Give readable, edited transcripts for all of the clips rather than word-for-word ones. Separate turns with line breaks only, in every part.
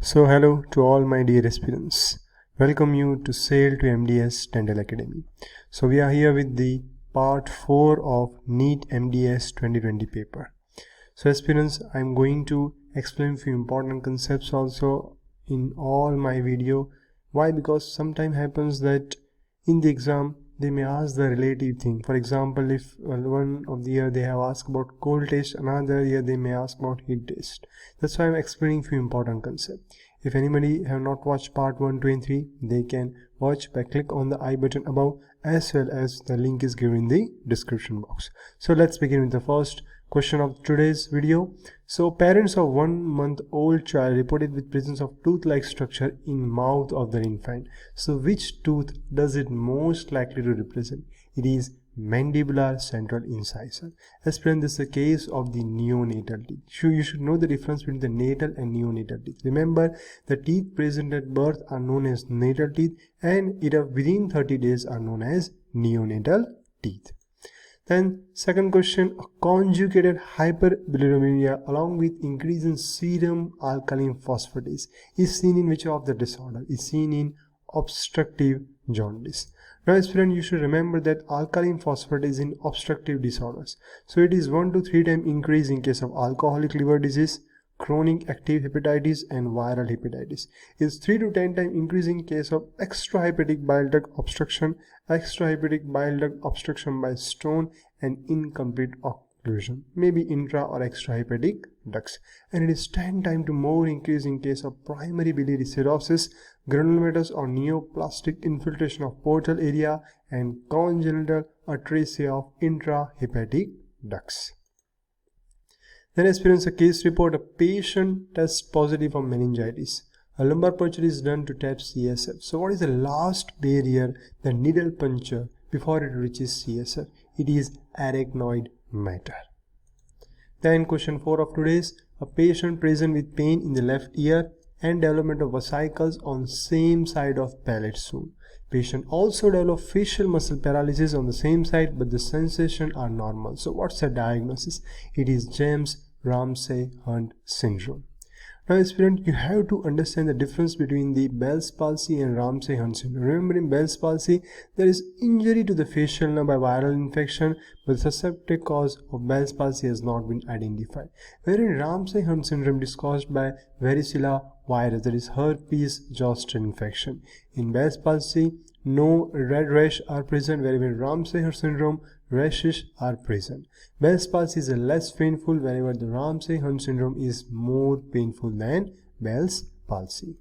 So hello to all my dear aspirants. Welcome you to Sail to MDS Dental Academy. So we are here with the part 4 of NEET MDS 2020 paper. So aspirants, I am going to explain few important concepts also in all my video. Why? Because sometimes happens that in the exam they may ask the relative thing. For example, if one of the year they have asked about cold test, another year they may ask about heat test. That's why I'm explaining few important concepts. If anybody have not watched part 1, 2 and 3, they can watch by click on the I button above, as well as the link is given in the description box. So let's begin with the first question of today's video. So parents of 1 month old child reported with presence of tooth-like structure in mouth of their infant. So which tooth does it most likely to represent? It is mandibular central incisor. As per this is the case of the neonatal teeth. You should know the difference between the natal and neonatal teeth. Remember, the teeth present at birth are known as natal teeth, and within 30 days are known as neonatal teeth. Then second question, a conjugated hyperbilirubinemia along with increase in serum alkaline phosphatase is seen in which of the disorder? Is seen in obstructive jaundice. Now aspirant, you should remember that alkaline phosphatase in obstructive disorders. So it is 1 to 3 times increase in case of alcoholic liver disease, chronic active hepatitis and viral hepatitis. Is 3 to 10 times increase in case of extrahepatic bile duct obstruction, extrahepatic bile duct obstruction by stone and incomplete occlusion, maybe intra or extrahepatic ducts. And it is 10 times to more increase in case of primary biliary cirrhosis, granulomatous or neoplastic infiltration of portal area and congenital atresia of intrahepatic ducts. Then aspirants, a case report, a patient tests positive for meningitis. A lumbar puncture is done to tap CSF. So what is the last barrier, the needle puncture, before it reaches CSF? It is arachnoid matter. Then question 4 of today's, a patient present with pain in the left ear and development of vesicles on same side of palate soon. Patient also develop facial muscle paralysis on the same side, but the sensation are normal. So what's the diagnosis? It is James-Ramsay-Hunt syndrome. Now aspirant, you have to understand the difference between the Bell's palsy and Ramsay-Hunt syndrome. Remember, in Bell's palsy there is injury to the facial nerve by viral infection, but the suspected cause of Bell's palsy has not been identified. Wherein Ramsay-Hunt syndrome is caused by varicella virus, that is herpes zoster infection. In Bell's palsy no red rash are present, whereas in Ramsay-Hunt syndrome rashes are present. Bell's palsy is less painful, wherever the Ramsay-Hunt syndrome is more painful than Bell's palsy.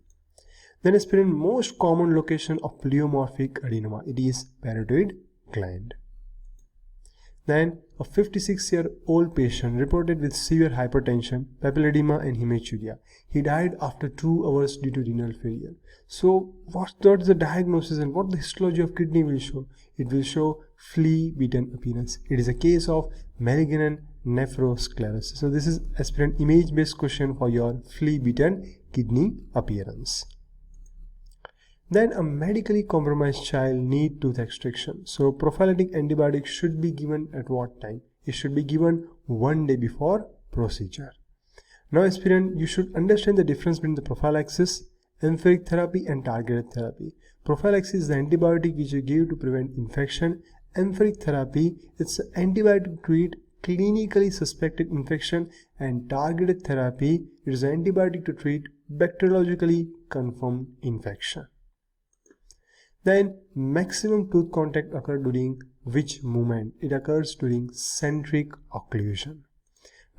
Then aspirant, most common location of pleomorphic adenoma, it is parotid gland. Then a 56-year-old patient reported with severe hypertension, papilledema and hematuria. He died after 2 hours due to renal failure. So what is the diagnosis and what the histology of kidney will show? It will show flea-bitten appearance. It is a case of malignant nephrosclerosis. So this is aspirant image-based question for your flea-bitten kidney appearance. Then a medically compromised child need tooth extraction. So prophylactic antibiotics should be given at what time? It should be given 1 day before procedure. Now aspirant, you should understand the difference between the prophylaxis, empiric therapy and targeted therapy. Prophylaxis is the antibiotic which you give to prevent infection. Empiric therapy, it's an antibiotic to treat clinically suspected infection, and targeted therapy, it is an antibiotic to treat bacteriologically confirmed infection. Then maximum tooth contact occurs during which movement? It occurs during centric occlusion.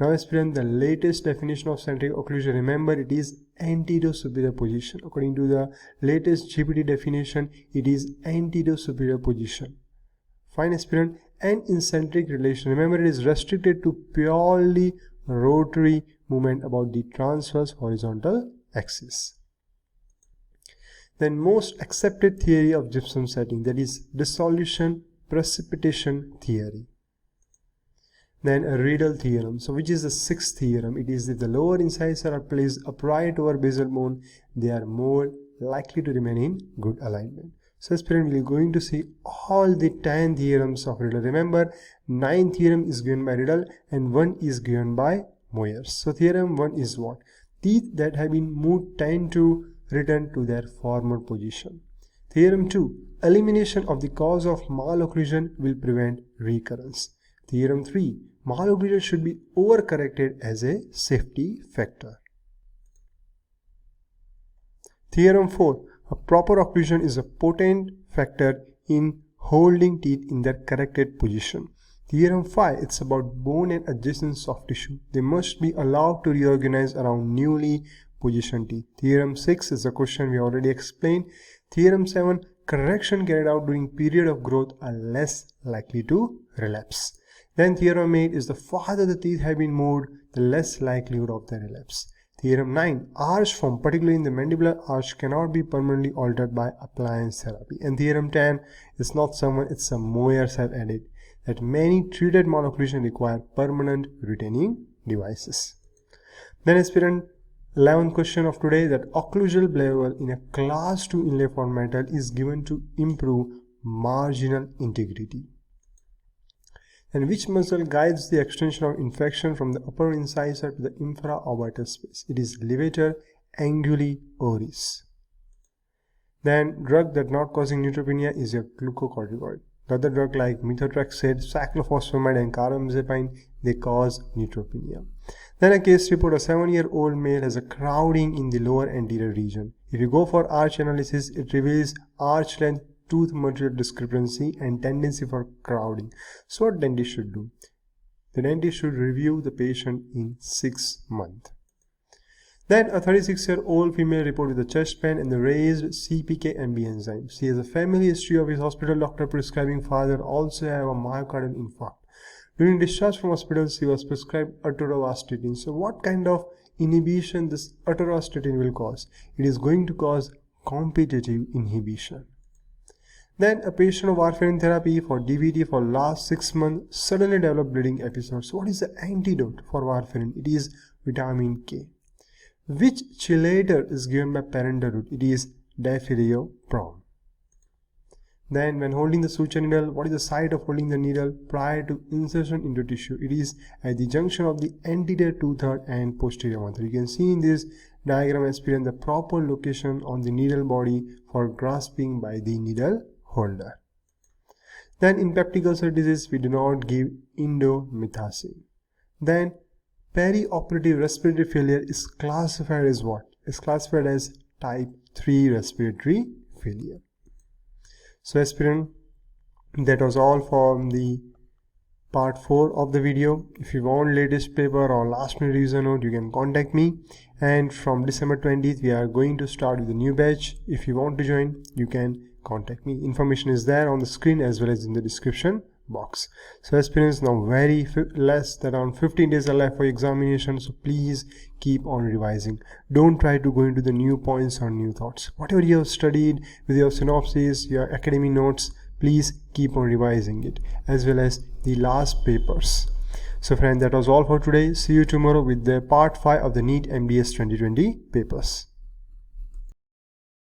Now aspirant, the latest definition of centric occlusion, remember, it is anterior superior position. According to the latest GPT definition, it is anterior superior position. Fine aspirant. And in centric relation, remember, it is restricted to purely rotary movement about the transverse horizontal axis. Then most accepted theory of gypsum setting, that is dissolution precipitation theory. Then a Riedel theorem. So which is the 6th theorem? It is if the lower incisor are placed upright over basal bone, they are more likely to remain in good alignment. So aspirant, we are going to see all the 10 theorems of Riedel. Remember, 9 theorem is given by Riedel and 1 is given by Moyers. So theorem 1 is what? Teeth that have been moved tend to return to their former position. Theorem 2. Elimination of the cause of malocclusion will prevent recurrence. Theorem 3. Malocclusion should be overcorrected as a safety factor. Theorem 4. A proper occlusion is a potent factor in holding teeth in their corrected position. Theorem 5. It's about bone and adjacent soft tissue. They must be allowed to reorganize around newly positioned teeth. Theorem 6 is a question we already explained. Theorem 7. Correction carried out during period of growth are less likely to relapse. Then Theorem 8 is the farther the teeth have been moved, the less likelihood of the relapse. Theorem 9. Arch form, particularly in the mandibular arch, cannot be permanently altered by appliance therapy. And Theorem 10 is not someone, it's some Moyers have added that many treated malocclusion require permanent retaining devices. Then aspirant 11th question of today, that occlusal bevel in a class 2 inlay for metal is given to improve marginal integrity. And which muscle guides the extension of inflection from the upper incisor to the infraorbital space? It is levator anguli oris. Then drug that not causing neutropenia is your glucocorticoid. The other drug like methotrexate, cyclophosphamide and carbamazepine, they cause neutropenia. Then a case report, a 7-year-old male has a crowding in the lower anterior region. If you go for arch analysis, it reveals arch length, tooth material discrepancy and tendency for crowding. So what dentist should do? The dentist should review the patient in 6 months. Then a 36-year-old female reported with a chest pain and the raised CPK-MB enzyme. She has a family history of his hospital doctor prescribing father also have a myocardial infarct. During discharge from hospital, she was prescribed atorvastatin. So what kind of inhibition this atorvastatin will cause? It is going to cause competitive inhibition. Then a patient of warfarin therapy for DVT for last 6 months suddenly developed bleeding episodes. What is the antidote for warfarin? It is vitamin K. Which chelator is given by parental route? It is difluroprom. Then when holding the suture needle, what is the site of holding the needle prior to insertion into tissue? It is at the junction of the anterior 2/3 and posterior 1/3. You can see in this diagram aspirant the proper location on the needle body for grasping by the needle holder. Then in peptic ulcer disease, we do not give indomethacin. Then perioperative respiratory failure is classified as what? It's classified as type 3 respiratory failure. So aspirant, that was all from the part 4 of the video. If you want latest paper or last minute revision note, you can contact me. And from December 20th, we are going to start with a new batch. If you want to join, you can contact me. Information is there on the screen as well as in the description box. So aspirants, now very less than around 15 days are left for examination, so please keep on revising. Don't try to go into the new points or new thoughts. Whatever you have studied with your synopsis, your academic notes, please keep on revising it, as well as the last papers. So friend, that was all for today. See you tomorrow with the part 5 of the NEET MDS 2020 papers.